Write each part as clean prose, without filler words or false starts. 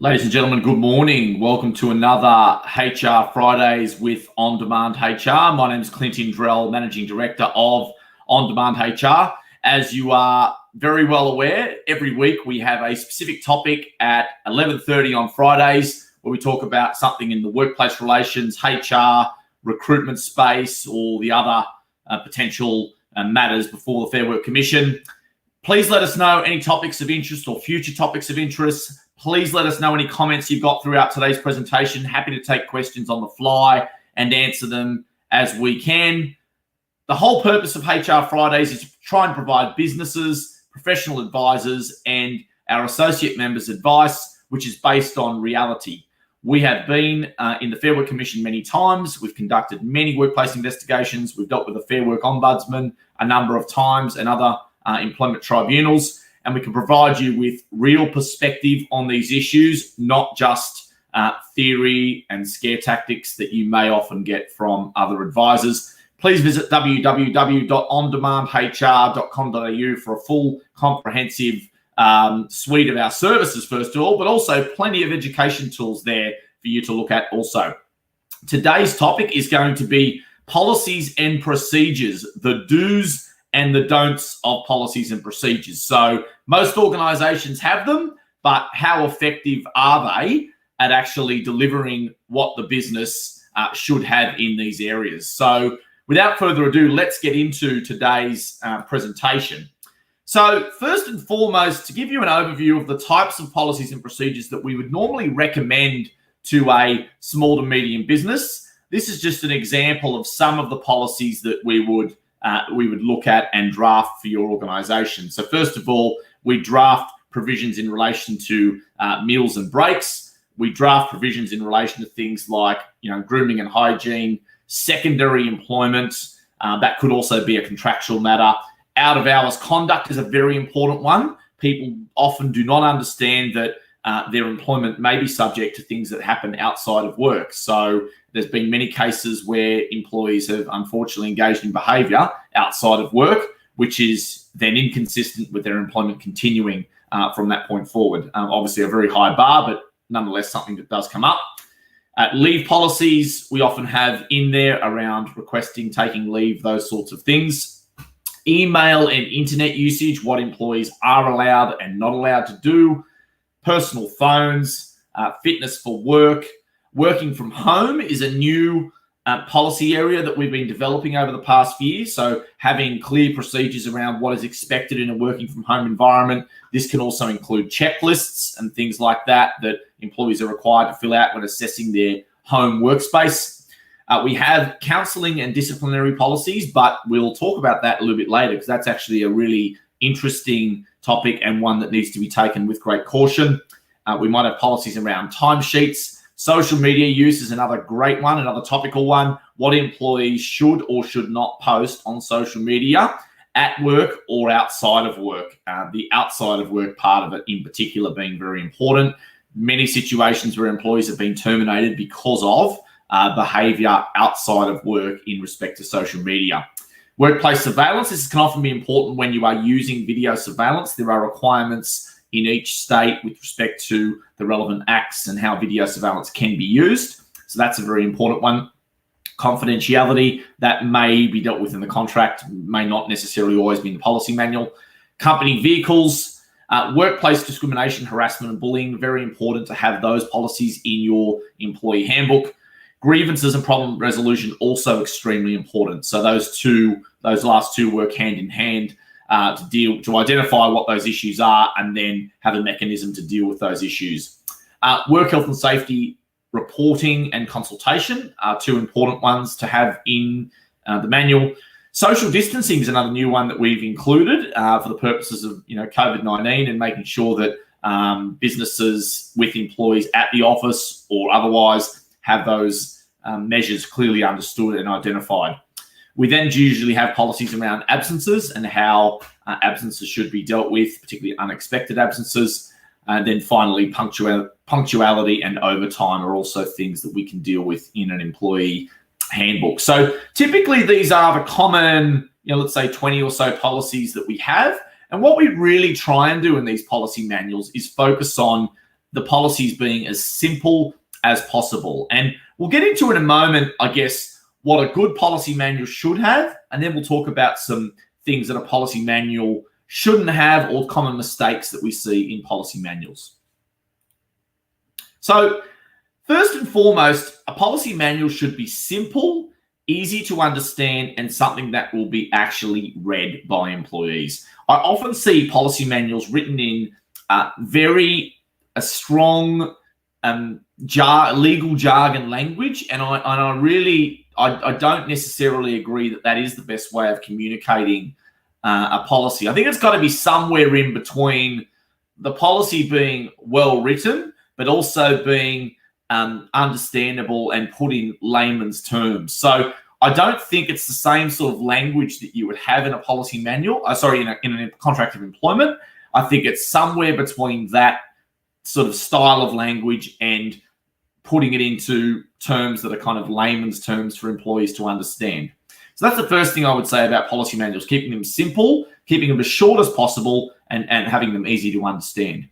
Ladies and gentlemen, good morning. Welcome to another HR Fridays with On Demand HR. My name is Clint, Managing Director of On Demand HR. As you are very well aware, every week we have a specific topic at 11:30 on Fridays where we talk about something in the workplace relations, HR, recruitment space, or the other potential matters before the Fair Work Commission. Please let us know any topics of interest or future topics of interest. Please let us know any comments you've got throughout today's presentation. Happy to take questions on the fly and answer them as we can. The whole purpose of HR Fridays is to try and provide businesses, professional advisors, and our associate members advice, which is based on reality. We have been in the Fair Work Commission many times. We've conducted many workplace investigations. We've dealt with the Fair Work Ombudsman a number of times and other employment tribunals. And we can provide you with real perspective on these issues, not just theory and scare tactics that you may often get from other advisors. Please visit www.ondemandhr.com.au for a full comprehensive suite of our services, first of all, but also plenty of education tools there for you to look at also. Today's topic is going to be policies and procedures, the do's and the don'ts of policies and procedures. So most organizations have them, but how effective are they at actually delivering what the business should have in these areas? So without further ado, let's get into today's presentation. So first and foremost, to give you an overview of the types of policies and procedures that we would normally recommend to a small to medium business, this is just an example of some of the policies that we would look at and draft for your organization. So first of all, we draft provisions in relation to meals and breaks. We draft provisions in relation to things like, grooming and hygiene, secondary employment. That could also be a contractual matter. Out of hours conduct is a very important one. People often do not understand that their employment may be subject to things that happen outside of work. So there's been many cases where employees have unfortunately engaged in behaviour outside of work, which is then inconsistent with their employment continuing from that point forward. Obviously a very high bar, but nonetheless something that does come up. Leave policies we often have in there around requesting, taking leave, those sorts of things. Email and internet usage, what employees are allowed and not allowed to do. Personal phones, fitness for work. Working from home is a new policy area that we've been developing over the past few years. So having clear procedures around what is expected in a working from home environment. This can also include checklists and things like that employees are required to fill out when assessing their home workspace. We have counselling and disciplinary policies, but we'll talk about that a little bit later because that's actually a really interesting topic and one that needs to be taken with great caution. We might have policies around timesheets. Social media use is another great one, another topical one. What employees should or should not post on social media at work or outside of work. The outside of work part of it in particular being very important. Many situations where employees have been terminated because of behaviour outside of work in respect to social media. Workplace surveillance, this can often be important when you are using video surveillance. There are requirements in each state with respect to the relevant acts and how video surveillance can be used. So that's a very important one. Confidentiality, that may be dealt with in the contract, may not necessarily always be in the policy manual. Company vehicles, workplace discrimination, harassment and bullying, very important to have those policies in your employee handbook. Grievances and problem resolution, also extremely important. So those last two work hand in hand to identify what those issues are and then have a mechanism to deal with those issues. Work health and safety reporting and consultation are two important ones to have in the manual. Social distancing is another new one that we've included for the purposes of COVID-19 and making sure that businesses with employees at the office or otherwise have those measures clearly understood and identified. We then usually have policies around absences and how absences should be dealt with, particularly unexpected absences. And then finally, punctuality and overtime are also things that we can deal with in an employee handbook. So typically these are the common, let's say 20 or so policies that we have. And what we really try and do in these policy manuals is focus on the policies being as simple as possible. And we'll get into in a moment, I guess, what a good policy manual should have, and then we'll talk about some things that a policy manual shouldn't have or common mistakes that we see in policy manuals. So first and foremost, a policy manual should be simple, easy to understand, and something that will be actually read by employees. I often see policy manuals written in very strong legal jargon language, and I don't necessarily agree that that is the best way of communicating a policy. I think it's got to be somewhere in between the policy being well written, but also being understandable and put in layman's terms. So I don't think it's the same sort of language that you would have in a policy manual, in a contract of employment. I think it's somewhere between that sort of style of language and putting it into terms that are kind of layman's terms for employees to understand. So that's the first thing I would say about policy manuals, keeping them simple, keeping them as short as possible, and having them easy to understand.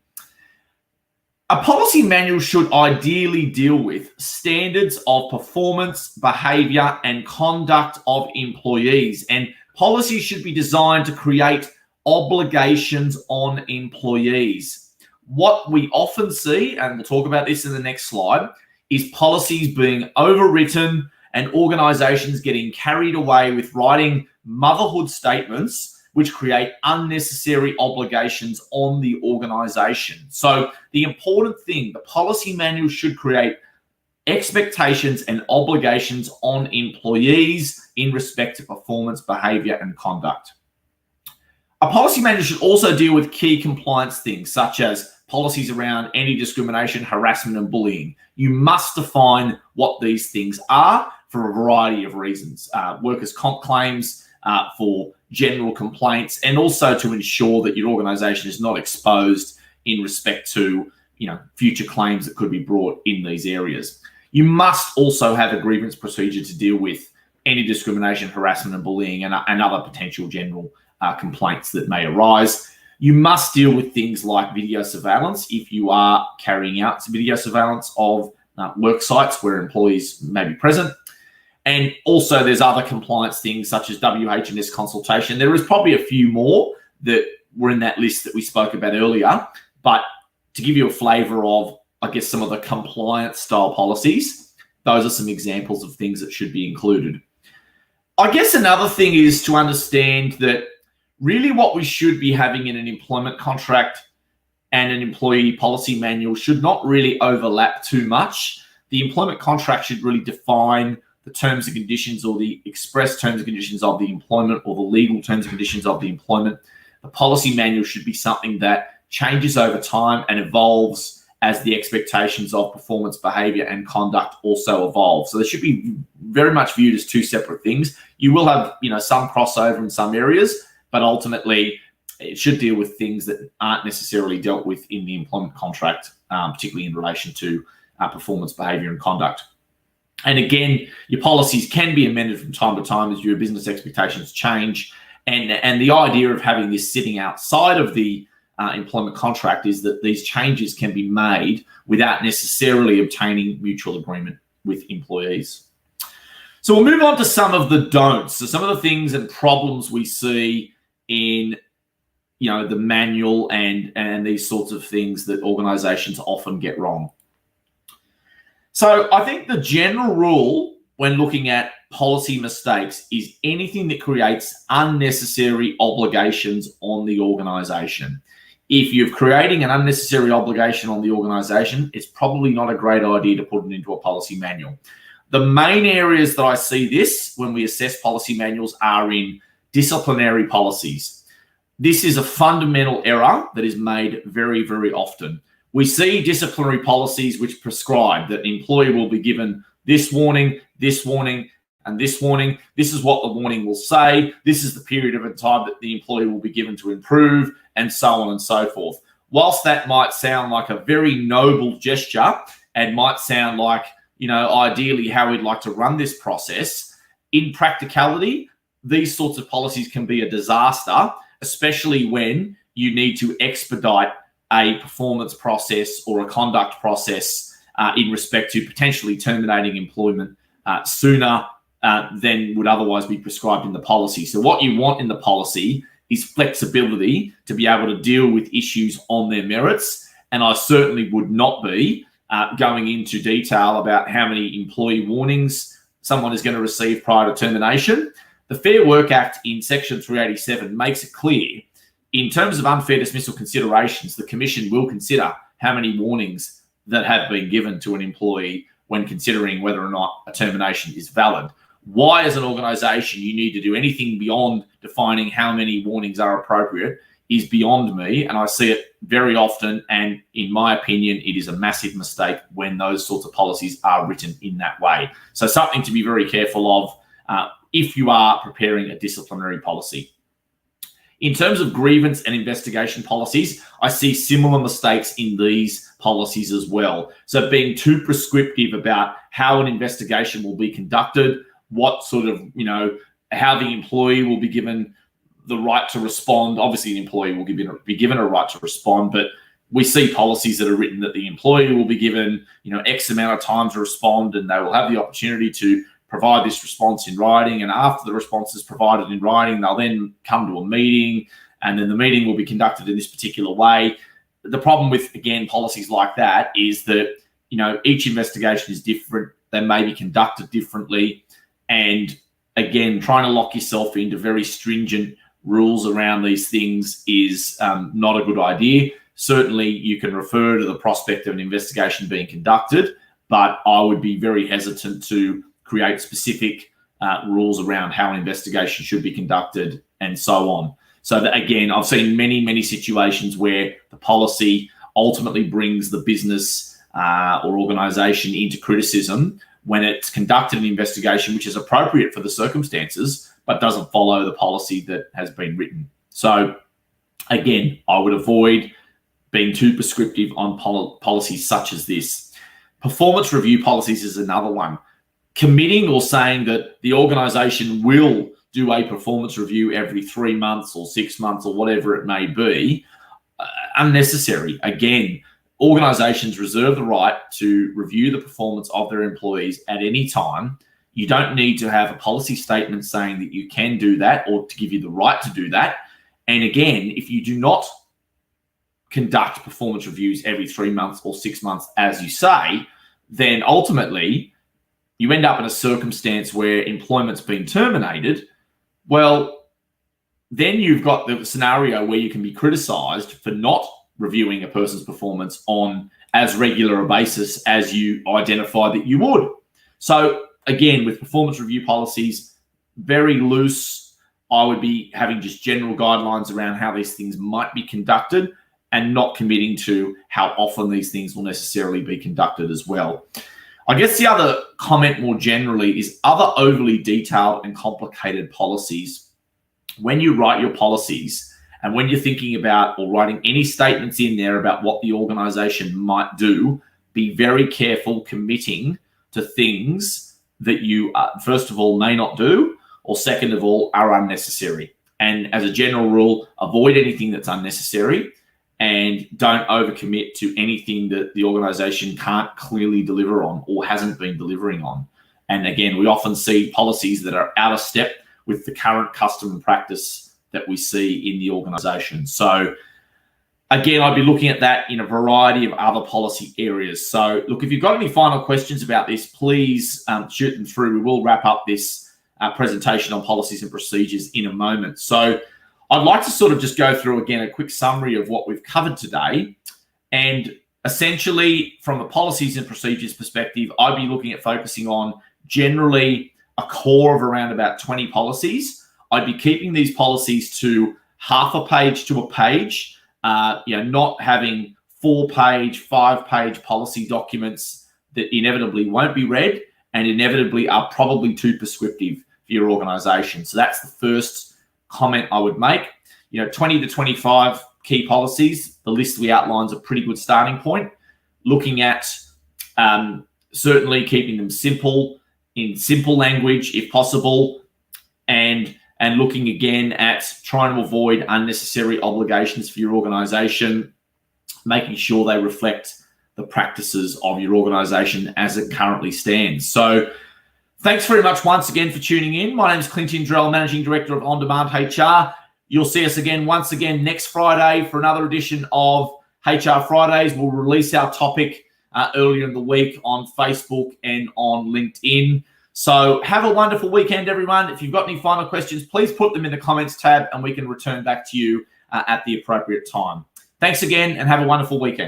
A policy manual should ideally deal with standards of performance, behavior, and conduct of employees. And policies should be designed to create obligations on employees. What we often see, and we'll talk about this in the next slide, is policies being overwritten and organizations getting carried away with writing motherhood statements which create unnecessary obligations on the organization. So the important thing, the policy manual should create expectations and obligations on employees in respect to performance, behavior, and conduct. A policy manual should also deal with key compliance things, such as policies around anti-discrimination, harassment, and bullying. You must define what these things are for a variety of reasons. Workers' comp claims, for general complaints, and also to ensure that your organization is not exposed in respect to future claims that could be brought in these areas. You must also have a grievance procedure to deal with any discrimination, harassment, and bullying, and other potential general complaints that may arise. You must deal with things like video surveillance if you are carrying out video surveillance of work sites where employees may be present. And also there's other compliance things such as WH&S consultation. There is probably a few more that were in that list that we spoke about earlier, but to give you a flavor of, I guess, some of the compliance style policies, those are some examples of things that should be included. I guess another thing is to understand that really what we should be having in an employment contract and an employee policy manual should not really overlap too much. The employment contract should really define the terms and conditions, or the express terms and conditions of the employment, or the legal terms and conditions of the employment. The policy manual should be something that changes over time and evolves as the expectations of performance, behavior, and conduct also evolve. So they should be very much viewed as two separate things. You will have, some crossover in some areas, but ultimately it should deal with things that aren't necessarily dealt with in the employment contract, particularly in relation to performance, behavior, and conduct. And again, your policies can be amended from time to time as your business expectations change. And the idea of having this sitting outside of the employment contract is that these changes can be made without necessarily obtaining mutual agreement with employees. So we'll move on to some of the don'ts. So some of the things and problems we see in the manual and these sorts of things that organizations often get wrong. So I think the general rule when looking at policy mistakes is anything that creates unnecessary obligations on the organization. If you're creating an unnecessary obligation on the organization, it's probably not a great idea to put it into a policy manual. The main areas that I see this when we assess policy manuals are in disciplinary policies. This is a fundamental error that is made very, very often. We see disciplinary policies which prescribe that an employee will be given this warning, and this warning. This is what the warning will say. This is the period of time that the employee will be given to improve, and so on and so forth. Whilst that might sound like a very noble gesture and might sound like, ideally how we'd like to run this process, in practicality, these sorts of policies can be a disaster, especially when you need to expedite a performance process or a conduct process in respect to potentially terminating employment sooner than would otherwise be prescribed in the policy. So what you want in the policy is flexibility to be able to deal with issues on their merits. And I certainly would not be going into detail about how many employee warnings someone is going to receive prior to termination. The Fair Work Act in Section 387 makes it clear, in terms of unfair dismissal considerations, the Commission will consider how many warnings that have been given to an employee when considering whether or not a termination is valid. Why, as an organisation, you need to do anything beyond defining how many warnings are appropriate is beyond me, and I see it very often, and in my opinion, it is a massive mistake when those sorts of policies are written in that way. So something to be very careful of if you are preparing a disciplinary policy. In terms of grievance and investigation policies, I see similar mistakes in these policies as well. So being too prescriptive about how an investigation will be conducted, what sort of, how the employee will be given the right to respond. Obviously, an employee will be given a right to respond, but we see policies that are written that the employee will be given, X amount of time to respond, and they will have the opportunity to provide this response in writing. And after the response is provided in writing, they'll then come to a meeting, and then the meeting will be conducted in this particular way. The problem with, again, policies like that is that, each investigation is different. They may be conducted differently. And again, trying to lock yourself into very stringent rules around these things is not a good idea. Certainly, you can refer to the prospect of an investigation being conducted, but I would be very hesitant to create specific rules around how an investigation should be conducted and so on. So that, again, I've seen many, many situations where the policy ultimately brings the business or organisation into criticism when it's conducted an investigation which is appropriate for the circumstances, but doesn't follow the policy that has been written. So again, I would avoid being too prescriptive on policies such as this. Performance review policies is another one. Committing or saying that the organisation will do a performance review every 3 months or 6 months or whatever it may be, unnecessary. Again, organisations reserve the right to review the performance of their employees at any time. You don't need to have a policy statement saying that you can do that or to give you the right to do that. And again, if you do not conduct performance reviews every 3 months or 6 months, as you say, then ultimately you end up in a circumstance where employment's been terminated. Well, then you've got the scenario where you can be criticised for not reviewing a person's performance on as regular a basis as you identify that you would. So again, with performance review policies, very loose. I would be having just general guidelines around how these things might be conducted and not committing to how often these things will necessarily be conducted as well. I guess the other comment more generally is other overly detailed and complicated policies. When you write your policies and when you're thinking about or writing any statements in there about what the organisation might do, be very careful committing to things that you, first of all, may not do, or second of all, are unnecessary. And as a general rule, avoid anything that's unnecessary and don't overcommit to anything that the organisation can't clearly deliver on or hasn't been delivering on. And again, we often see policies that are out of step with the current custom and practice that we see in the organisation. So again, I'd be looking at that in a variety of other policy areas. So look, if you've got any final questions about this, please shoot them through. We will wrap up this presentation on policies and procedures in a moment. So I'd like to sort of just go through again a quick summary of what we've covered today. And essentially, from a policies and procedures perspective, I'd be looking at focusing on generally a core of around about 20 policies. I'd be keeping these policies to half a page to a page, not having 4-page, 5-page policy documents that inevitably won't be read and inevitably are probably too prescriptive for your organisation. So that's the first comment I would make. 20 to 25 key policies. The list we outline is a pretty good starting point. Looking at certainly keeping them simple, in simple language if possible, and looking again at trying to avoid unnecessary obligations for your organisation. making sure they reflect the practices of your organization as it currently stands. So thanks very much once again for tuning in. My name is Clint Indrell, Managing Director of On Demand HR. You'll see us once again next Friday for another edition of HR Fridays. We'll release our topic earlier in the week on Facebook and on LinkedIn. So have a wonderful weekend, everyone. If you've got any final questions, please put them in the comments tab and we can return back to you at the appropriate time. Thanks again and have a wonderful weekend.